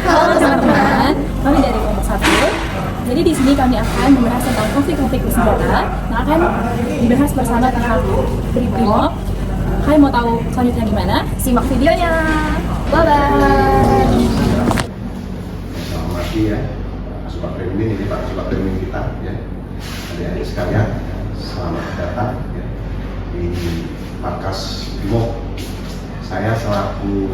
Halo teman-teman, kami dari kelompok 1. Jadi di sini kami akan membahas tentang konflik-konflik bersenjata yang akan dibahas bersama pihak Brimob. Kalian mau tahu selanjutnya gimana? Simak videonya. Bye-bye. Selamat pagi ya, Sobat Premium ini Pak Sobat Premium kita ya, adik-adik sekalian, selamat datang ya, di Markas Brimob. Saya selaku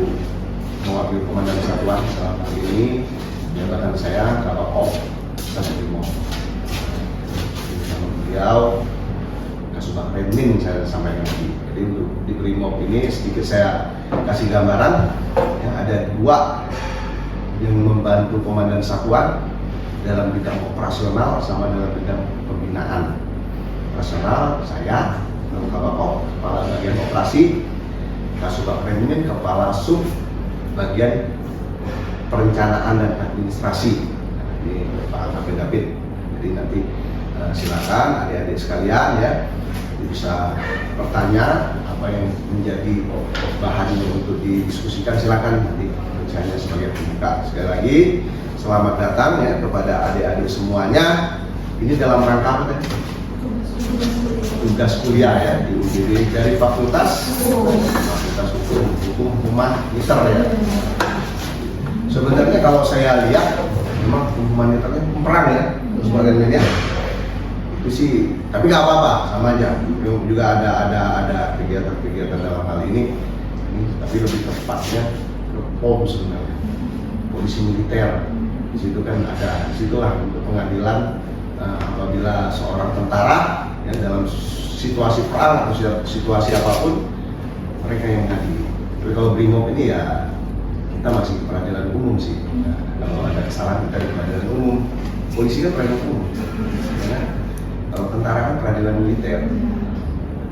mewakili Komandan Satuan dalam hal ini jabatan saya Bapak Op Satu Brimob. Nama beliau Kasubag Premium saya sampaikan tadi. Jadi untuk di Brimob ini sedikit saya kasih gambaran yang ada dua yang membantu Komandan Satuan dalam bidang operasional sama dalam bidang pembinaan. Operasional saya Bapak Kepala Bagian Operasi, Kasubag Premium Kepala Sub Bagian Perencanaan dan Administrasi. Ini Pak David. Jadi nanti silakan adik-adik sekalian ya bisa bertanya apa yang menjadi bahan untuk didiskusikan, silakan nanti saya sebagai pembuka. Sekali lagi selamat datang ya kepada adik-adik semuanya. Ini dalam rangka apa tadi? Tugas kuliah ya di UGD dari Fakultas Hukum Humaniter ya. Sebenarnya kalau saya lihat memang humaniternya perang ya sebagian media itu sih, tapi nggak apa-apa, sama aja. Juga ada kegiatan-kegiatan dalam hal ini tapi lebih tepatnya ke POM sebenarnya, polisi militer. Di situ kan ada, disitulah untuk pengadilan apabila seorang tentara ya, dalam situasi perang atau situasi apapun mereka yang mengadili. Tapi kalau Brimob ini ya kita masih peradilan umum sih. Nah, kalau ada kesalahan kita di peradilan umum, polisi kan peradilan umum. Ya. Kalau tentara kan peradilan militer.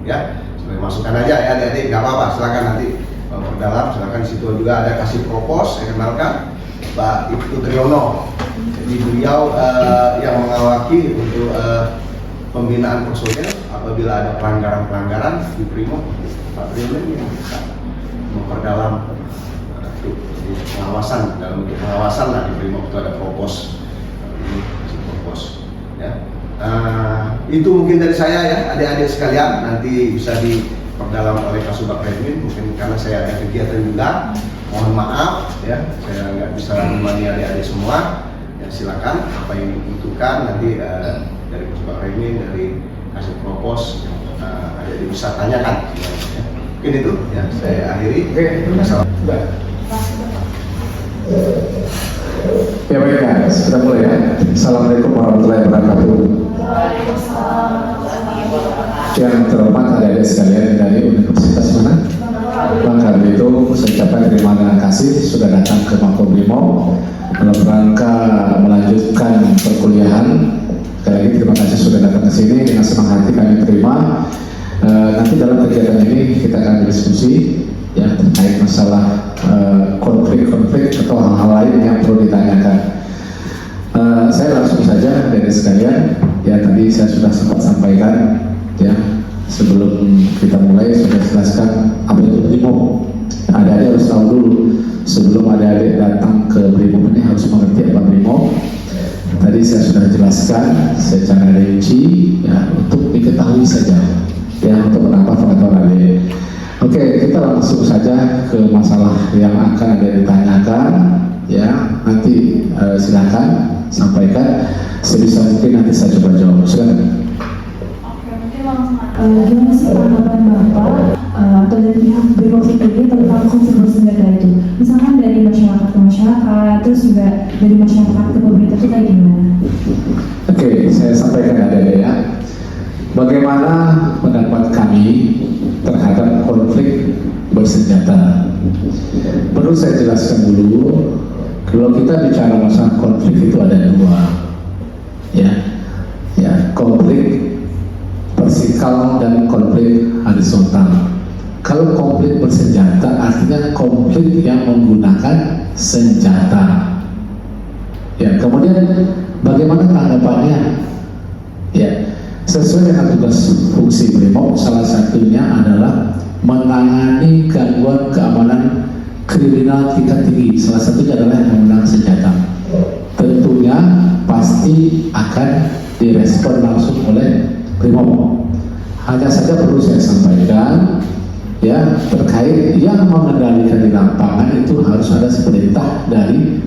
Ya, sebagai masukan aja ya adik-adik, nggak apa-apa, silakan nanti perdalam, silakan. Di situ juga ada kasih propos, saya kenalkan Mbak Ibtu Triyono. Jadi beliau yang mengawaki untuk pembinaan personil apabila ada pelanggaran-pelanggaran di Brimob. Pak Triyono ini yang bisa memperdalam pengawasan, dalam bentuk pengawasan lah di Brimob itu ada propos, ini kasih propos ya. Itu mungkin dari saya ya adik-adik sekalian, nanti bisa diperdalam oleh Kasubag Premium. Mungkin karena saya ada kegiatan juga, mohon maaf ya saya nggak bisa menemani adik-adik semua ya. Silakan apa yang dibutuhkan nanti dari Kasubag Premium, dari kasih propos adik-adik bisa tanyakan ya. Mungkin itu ya saya akhiri. Assalamualaikum. Ya baik guys, kita mulai ya. Assalamualaikum warahmatullahi wabarakatuh. Yang terhormat adik-adik sekalian dari Universitas mana? Bangka itu saya ucapkan terima kasih sudah datang ke Makobrimob dalam rangka melanjutkan perkuliahan. Sekali lagi terima kasih sudah datang ke sini, dengan senang hati kami terima. Nanti dalam kegiatan ini kita akan diskusi ya terkait masalah konflik-konflik atau hal-hal lain yang perlu ditanyakan. Saya langsung saja dari sekalian ya, tadi saya sudah sempat sampaikan ya sebelum kita mulai sudah jelaskan apa itu Brimob. Adik-adik harus tahu dulu sebelum adik-adik datang ke Brimob ini harus mengerti apa Brimob. Tadi saya sudah jelaskan secara rinci ya untuk diketahui saja ya, untuk menambah pengetahuan adik. Oke, kita langsung saja ke masalah yang akan ada ditanyakan ya. Nanti silakan sampaikan sebisa mungkin, nanti saya coba jawab. Silakan. Oke, mungkin langsung Gimana sih tanggapan Bapak atau dari pihak Brimob sendiri tentang konflik bersenjata itu? Misalkan dari masyarakat ke masyarakat, terus juga dari masyarakat ke pemerintah itu kayak gimana? Oke, saya sampaikan ada ya. Bagaimana pendapat kami terhadap konflik bersenjata? Perlu saya jelaskan dulu, kalau kita bicara masalah konflik itu ada dua, ya, konflik vertikal dan konflik horizontal. Kalau konflik bersenjata artinya konflik yang menggunakan senjata. Ya, kemudian bagaimana tanggapannya? Ya, sesuai dengan tugas fungsi Brimob, salah satunya adalah menangani gangguan keamanan kriminal tingkat tinggi. Salah satunya adalah menggunakan senjata. Tentunya pasti akan direspon langsung oleh Brimob. Hanya saja perlu saya sampaikan, ya, terkait yang mengendalikan di lapangan itu harus ada perintah dari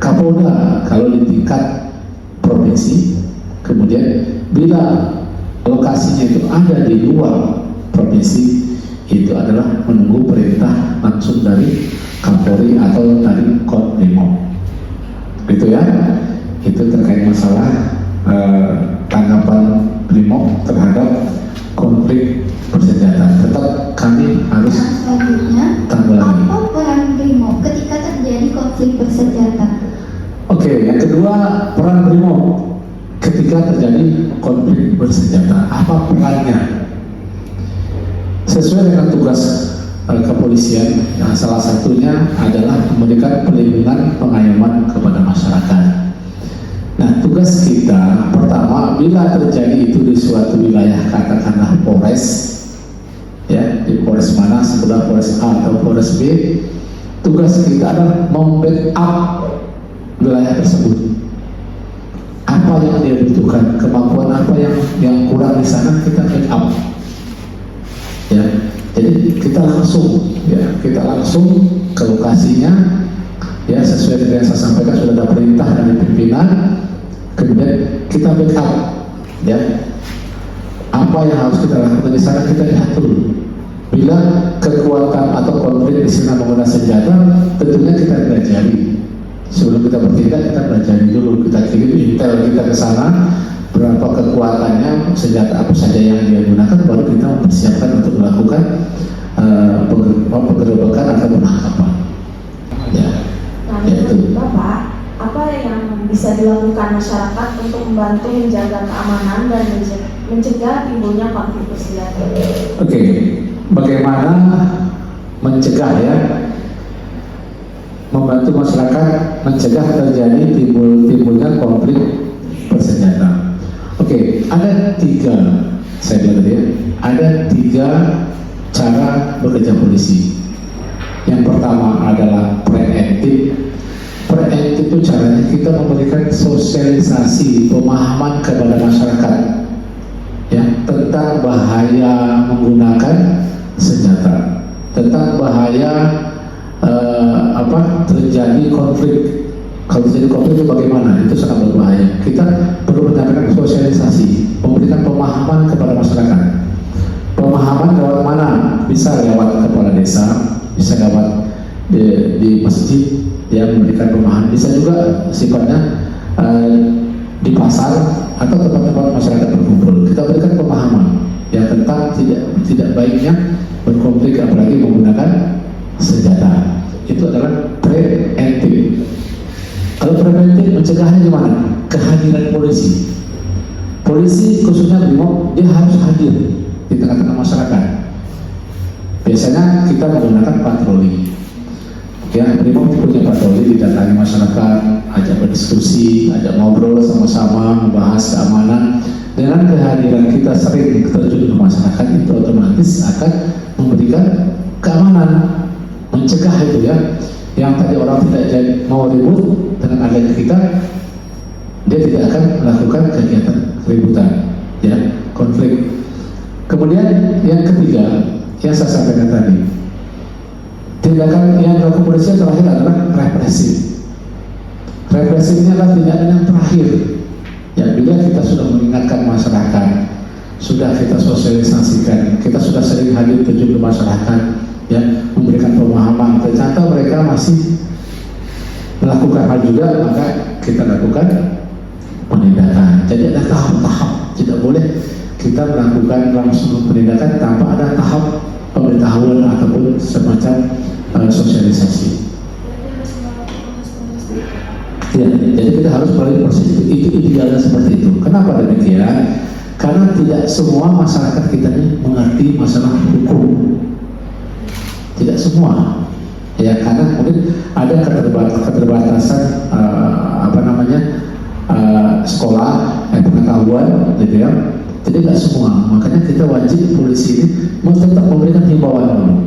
Kapolda kalau di tingkat provinsi. Kemudian bila lokasinya itu ada di luar provinsi, itu adalah menunggu perintah langsung dari Kapolri atau dari Kobrimob. Gitu ya. Itu terkait masalah tanggapan Brimob terhadap konflik bersenjata. Tetap kami harus selanjutnya, tanggapi. apa peran Brimob ketika terjadi konflik bersenjata? Oke, yang kedua, peran Brimob ketika terjadi konflik bersenjata. Apa perannya? Sesuai dengan tugas kepolisian, nah, salah satunya adalah memberikan perlindungan pengayoman kepada masyarakat. Nah, tugas kita pertama, bila terjadi itu di suatu wilayah, katakanlah Polres, ya, di Polres mana, sebelah Polres A atau Polres B, tugas kita adalah membackup wilayah tersebut. Apa yang dia butuhkan, kemampuan apa yang kurang di sana, kita backup. Ya, jadi kita langsung ke lokasinya, ya, sesuai dengan yang saya sampaikan, sudah ada perintah dari pimpinan, kemudian kita backup, ya, apa yang harus kita lakukan di sana kita lihat dulu. Bila kekuatan atau konflik di sana menggunakan senjata, tentunya kita pelajari. Sebelum kita bertindak, kita pelajari dulu, kita kirim intel kita ke sana, berapa kekuatannya, senjata apa saja yang dia gunakan, baru kita mempersiapkan untuk melakukan penggerebekan atau penangkapan. Ya, Nah, yaitu. menurut Bapak, apa yang bisa dilakukan masyarakat untuk membantu menjaga keamanan dan mencegah timbulnya konflik bersenjata? Oke, bagaimana mencegah, ya, membantu masyarakat mencegah terjadi timbulnya konflik bersenjata. Oke, ada tiga, saya bilang tadi, ya, ada tiga cara bekerja polisi. Yang pertama adalah preemptif. Preemptif itu caranya kita memberikan sosialisasi, pemahaman kepada masyarakat, ya, tentang bahaya menggunakan senjata, tentang bahaya terjadi konflik. Kalau terjadi konflik itu bagaimana? Itu sangat berbahaya. Kita perlu menyampaikan sosialisasi, memberikan pemahaman kepada masyarakat. Pemahaman lewat mana? Bisa lewat kepala desa, bisa lewat di masjid yang memberikan pemahaman, bisa juga sifatnya di pasar atau tempat-tempat masyarakat berkumpul. Kita berikan pemahaman yang tentang tidak baiknya berkonflik apalagi menggunakan senjata. Itu adalah preemptif. Kalau preventif, mencegahnya gimana? Kehadiran polisi. Polisi khususnya Brimob, dia harus hadir di tengah-tengah masyarakat. Biasanya kita menggunakan patroli. Ya, Brimob punya patroli, didatangi masyarakat, ajak berdiskusi, ajak ngobrol sama-sama, membahas keamanan. Dengan kehadiran kita sering terjun ke masyarakat, itu otomatis akan memberikan keamanan, mencegah itu, ya. Yang tadi orang tidak mau ribut, dengan adanya kita, dia tidak akan melakukan kegiatan keributan, ya, konflik. Kemudian yang ketiga, yang saya sampaikan tadi, tindakan yang dilakukan polisi terakhir adalah represif. Represif ini adalah tindakan yang terakhir. Ya, bila kita sudah mengingatkan masyarakat, sudah kita sosialisasikan, kita sudah sering hadir terjun ke masyarakat, ya, memberikan pemahaman, ternyata mereka masih melakukan hal juga, maka kita lakukan penindakan. Jadi ada tahap-tahap, tidak boleh kita melakukan langsung penindakan tanpa ada tahap pemberitahuan ataupun semacam sosialisasi. Ya, jadi kita harus melalui proses itu idealnya seperti itu. Kenapa demikian? Karena tidak semua masyarakat kita ini mengerti masalah hukum. Tidak semua, ya, karena kemudian ada keterbatasan sekolah, pengetahuan, gitu, ya. Jadi nggak semua. Makanya kita wajib polisi ini tetap memberikan himbauan,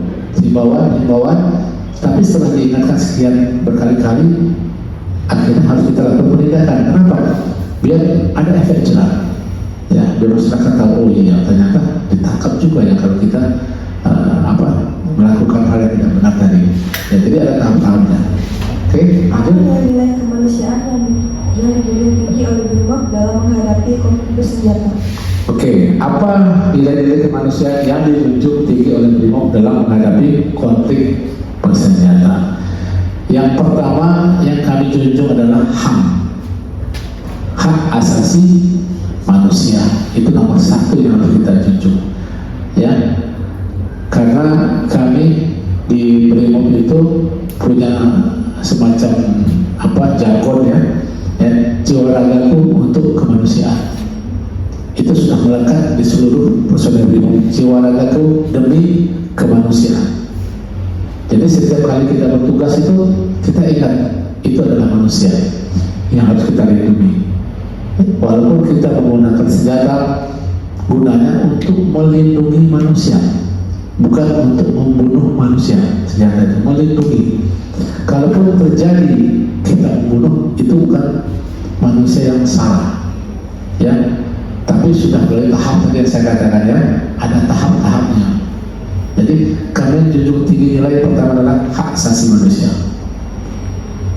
tapi setelah diingatkan sekian berkali-kali, akhirnya harus kita lakukan penindakan. Kenapa? Biar ada efek jerah. Ya, biar masyarakat tahu, oh iya ternyata ditangkap juga ya kalau kita melakukan hal yang tidak benar tadi. Ya, jadi ada tahap-tahapnya. Oke, Apa nilai kemanusiaan yang dimiliki oleh BRIMOB dalam menghadapi konflik bersenjata? Oke, apa nilai-nilai kemanusiaan yang dijunjung tinggi oleh BRIMOB dalam menghadapi konflik bersenjata? Yang pertama yang kami junjung adalah HAM, hak asasi manusia. Itu nomor satu yang harus kita junjung, ya. Karena kami di BRIMOB itu punya semacam jargon ya, jiwa ragaku untuk kemanusiaan. Itu sudah melekat di seluruh personel BRIMOB, jiwa ragaku demi kemanusiaan. Jadi setiap kali kita bertugas itu kita ingat itu adalah manusia yang harus kita lindungi. Walaupun kita menggunakan senjata, gunanya untuk melindungi manusia, bukan untuk membunuh manusia. Senjata itu melindungi. Kalaupun terjadi kita membunuh, itu bukan manusia yang salah, ya. Tapi sudah mulai tahap tadi yang saya katakan ya, ada tahap-tahapnya. Jadi kami junjung tinggi nilai pertama adalah hak asasi manusia.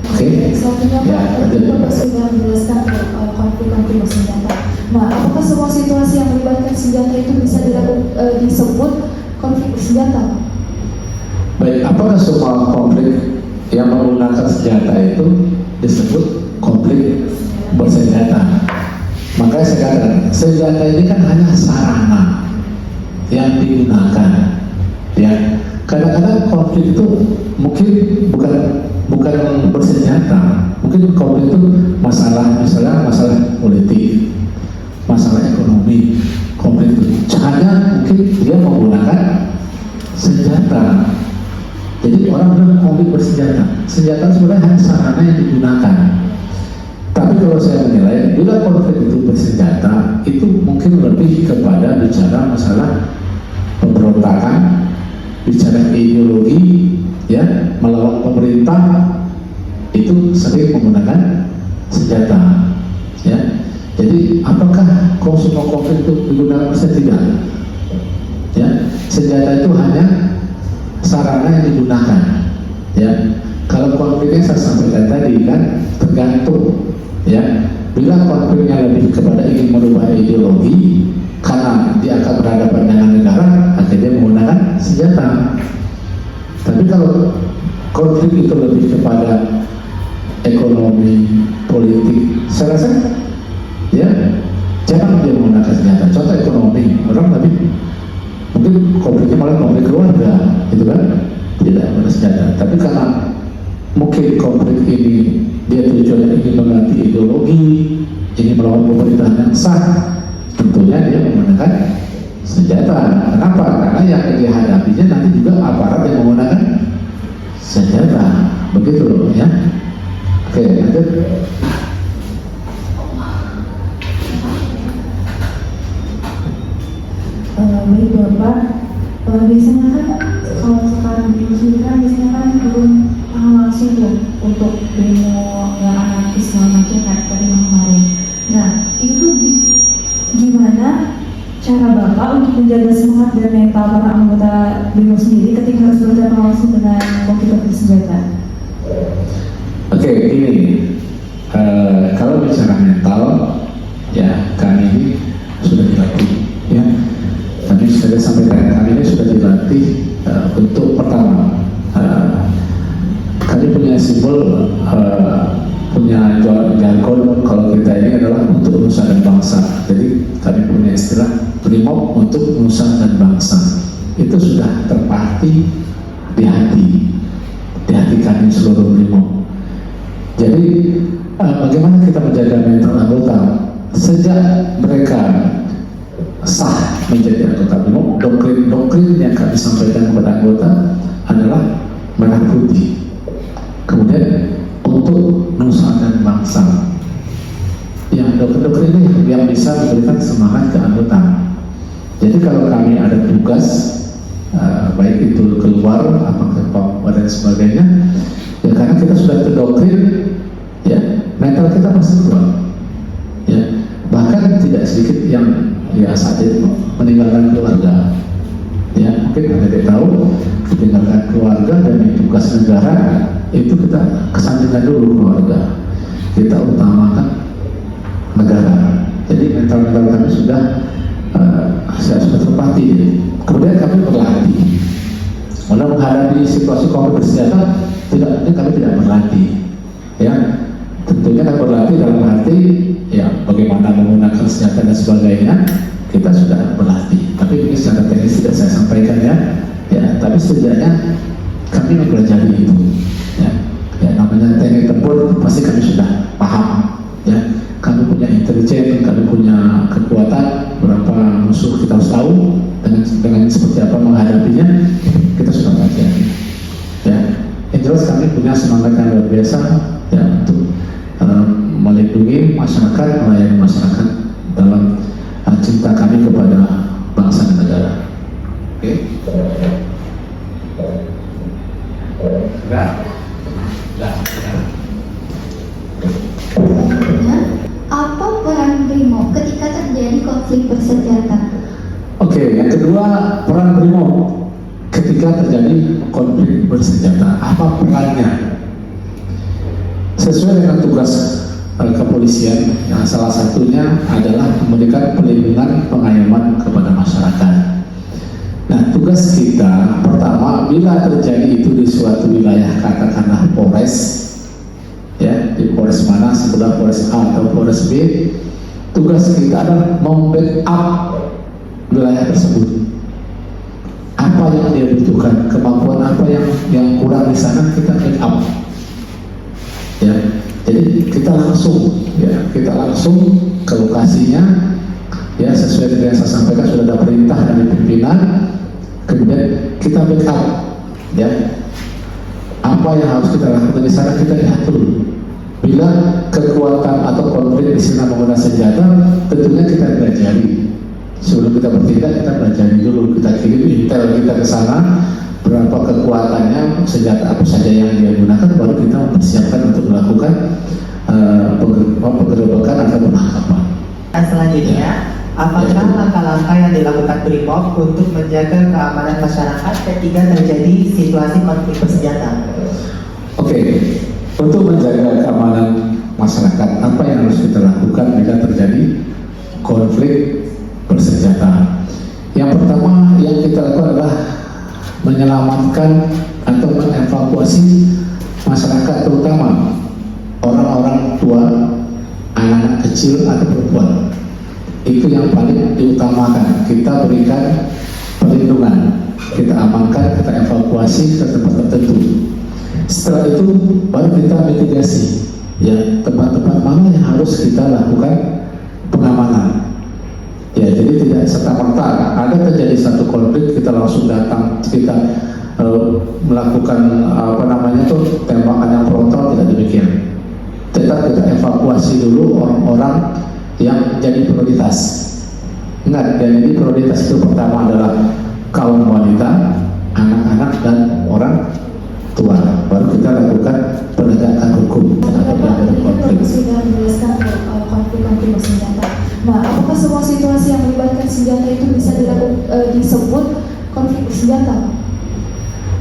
Oke? Selanjutnya Bapak sudah menjelaskan konflik bersenjata. Nah, apakah semua situasi yang melibatkan senjata itu bisa disebut konflik bersenjata? Baik, apakah semua konflik yang menggunakan senjata itu disebut konflik bersenjata? Makanya saya katakan, senjata ini kan hanya sarana yang digunakan. Ya, kadang-kadang konflik itu mungkin bukan bersenjata, mungkin konflik itu masalah politik, masalah ekonomi, konflik itu hanya mungkin dia menggunakan senjata. Jadi orang bilang konflik bersenjata, senjata sebenarnya hanya sarana yang digunakan. Tapi kalau saya menilai, bila konflik itu bersenjata, itu mungkin lebih kepada bicara masalah pemberontakan, bicara ideologi, ya, melawan pemerintah, itu sering menggunakan senjata, ya. Jadi apakah semua konflik itu digunakan senjata? Ya, senjata itu hanya sarana yang digunakan, ya. Kalau konfliknya saya sampaikan tadi kan tergantung, ya. Bila konfliknya lebih kepada ingin merubah ideologi karena dia akan berhadapan dengan negara, akhirnya menggunakan senjata. Tapi kalau konflik itu lebih kepada ekonomi, politik, saya rasa ya jarang dia menggunakan senjata. Contoh ekonomi, orang lebih mungkin konfliknya malah konflik keluarga, gitu kan, tidak menggunakan senjata. Tapi karena mungkin konflik ini dia tujuannya ingin mengganti ideologi, ingin melawan pemerintahan yang sah, tentunya dia menggunakan senjata. Kenapa? Karena yang dihadapinya nanti juga aparat yang menggunakan senjata. Begitu loh, ya. Oke, lanjut. Baik Bapak, biasanya kan kalau sekarang di sini kan biasanya kan belum langsung tuh untuk demo yang anarkis segala macam kayak tadi yang kemarin. Nah, itu gimana cara Bapak untuk menjaga semangat dan mental para anggota BRIMOB sendiri ketika harus berhadapan langsung dengan konflik bersenjata? Oke, ini kalau bicara mental, ya kami ini sudah dilatih, ya. Kami sudah sampaikan, kami ini sudah dilatih untuk pertama, kami punya simbol, punya jargon kalau kita ini adalah untuk nusa dan bangsa. Jadi kami punya istilah BRIMOB untuk nusa dan bangsa. Itu sudah terpatri di hati kami seluruh BRIMOB. Jadi bagaimana kita menjaga mental anggota sejak mereka sah menjadi anggota BRIMOB? Doktrin yang kami sampaikan kepada anggota adalah merah putih. Kemudian untuk nusa dan bangsa, yang doktrin ini yang bisa memberikan semangat ke anggota. Jadi kalau kami ada tugas baik itu keluar apakah Papua dan sebagainya, ya karena kita sudah terdoktrin, ya mental kita pasti keluar, ya bahkan tidak sedikit yang ya saat itu meninggalkan keluarga, ya mungkin Anda tidak tahu meninggalkan keluarga demi tugas negara itu kita kesampingkan dulu keluarga, kita utamakan negara. Jadi mental kami sudah sudah terpati. Kemudian kami berlatih. Untuk menghadapi situasi konflik bersenjata, kami tidak berlatih. Ya, tentunya kami berlatih dalam arti ya bagaimana menggunakan senjata dan sebagainya. Kita sudah berlatih. Tapi ini secara teknis tidak saya sampaikan ya. Ya, tapi setidaknya kami mempelajari itu. Ya, namanya teknik tempur pasti kami sudah paham. Ya, kami punya intelijen, kami punya kekuatan, berapa musuh kita harus tahu, dengan seperti apa menghadapinya, kita sudah pelajari. Ya, yang jelas kami punya semangat yang luar biasa ya untuk melindungi masyarakat, melayani masyarakat dalam cinta kami kepada bangsa dan negara. Oke? Enggak? Apa peran BRIMOB ketika terjadi konflik bersenjata? Oke, yang kedua, peran BRIMOB ketika terjadi konflik bersenjata. Apa perannya? Sesuai dengan tugas kepolisian, yang salah satunya adalah memberikan perlindungan pengayoman kepada masyarakat. Nah, tugas kita pertama, bila terjadi itu di suatu wilayah, katakanlah Polres, ya di Polres mana, sebelah Polres A atau Polres B, tugas kita adalah membackup wilayah tersebut. Apa yang dia butuhkan, kemampuan apa yang kurang di sana, kita backup. Ya, jadi kita langsung ke lokasinya, ya sesuai dengan yang saya sampaikan, sudah ada perintah dari pimpinan, kemudian kita backup, ya apa yang harus kita lakukan di sana kita diatur. Bila kekuatan atau konflik di sana menggunakan senjata, tentunya kita pelajari. Sebelum kita bertindak, kita pelajari dulu, kita kirim intel kita ke sana, berapa kekuatannya, senjata apa saja yang dia gunakan, baru kita mempersiapkan untuk melakukan penggerebekan atau penangkapan. Selanjutnya, apakah langkah-langkah yang dilakukan BRIMOB untuk menjaga keamanan masyarakat ketika terjadi situasi konflik bersenjata? Oke, untuk menjaga keamanan masyarakat, apa yang harus kita lakukan bila terjadi konflik bersenjata? Yang pertama yang kita lakukan adalah menyelamatkan atau mengevakuasi masyarakat, terutama orang-orang tua, anak-anak kecil atau perempuan. Itu yang paling diutamakan. Kita berikan perlindungan, kita amankan, kita evakuasi ke tempat tertentu. Setelah itu baru kita mitigasi, ya tempat-tempat mana yang harus kita lakukan pengamanan. Ya, jadi tidak serta-merta ada terjadi satu konflik kita langsung datang, kita melakukan tembakan yang frontal, tidak demikian. Tetap kita evakuasi dulu orang-orang yang jadi prioritas. Ingat, yang jadi prioritas itu pertama adalah kaum wanita, anak-anak dan orang tua. Baru kita lakukan penegakan hukum terhadap yang konflik. Sudah menjelaskan konflik bersenjata. Nah, apakah semua situasi yang melibatkan senjata itu bisa disebut konflik bersenjata?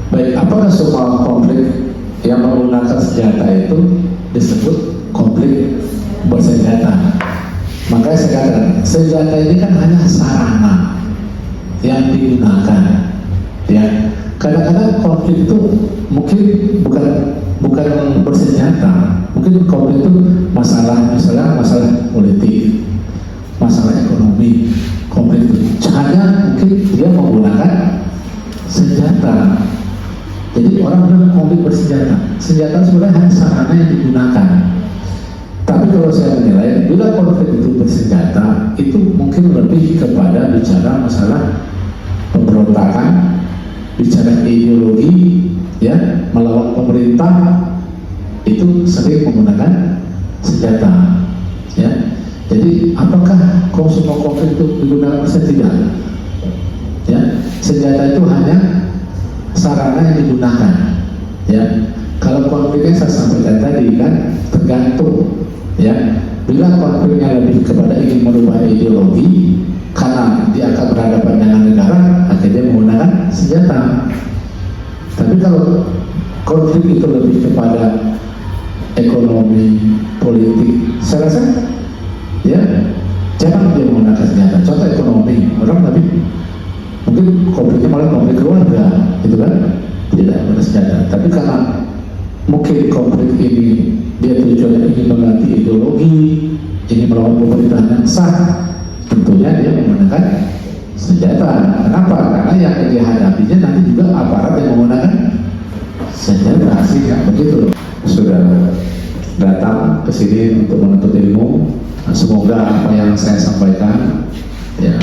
Baik, apakah semua konflik yang menggunakan senjata itu disebut konflik bersenjata? Makanya saya katakan, senjata ini kan hanya sarana yang digunakan. Ya, kadang-kadang konflik itu mungkin bukan bersenjata, mungkin konflik itu masalah politik, masalah ekonomi, konflik itu hanya mungkin dia menggunakan senjata. Jadi orang bilang konflik bersenjata, senjata sebenarnya hanya sarana yang digunakan. Tapi kalau saya menilai, bila konflik itu bersenjata, itu mungkin lebih kepada bicara masalah pemberontakan, bicara ideologi, ya melawan pemerintah, itu sering menggunakan senjata. Ya, jadi apakah semua konflik itu digunakan senjata? Ya, senjata itu hanya sarana yang digunakan. Ya, kalau konfliknya saya sampaikan tadi kan tergantung. Ya, bila konfliknya lebih kepada ingin merubah ideologi karena dia akan berhadapan dengan negara, akhirnya menggunakan senjata. Tapi kalau konflik itu lebih kepada ekonomi, politik, saya rasa ya jangan dia menggunakan senjata. Contoh ekonomi, orang tapi mungkin konfliknya malah konflik keluarga, gitu kan, tidak menggunakan senjata. Tapi karena mungkin konflik ini dia tujuannya ingin mengganti ideologi, ingin melawan pemerintahan yang sah, tentunya dia menggunakan senjata. Kenapa? Karena yang dia hadapinya nanti juga aparat yang menggunakan senjata, sih ya begitu. Sudah datang ke sini untuk menuntut ilmu. Semoga apa yang saya sampaikan ya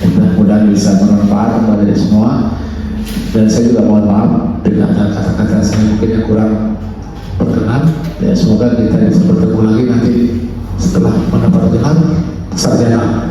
mudah-mudahan bisa bermanfaat kepada semua. Dan saya juga mohon maaf bila ada kata-kata saya mungkin yang kurang berkenan. Ya semoga kita bisa bertemu lagi nanti setelah mendapat gelar sarjana.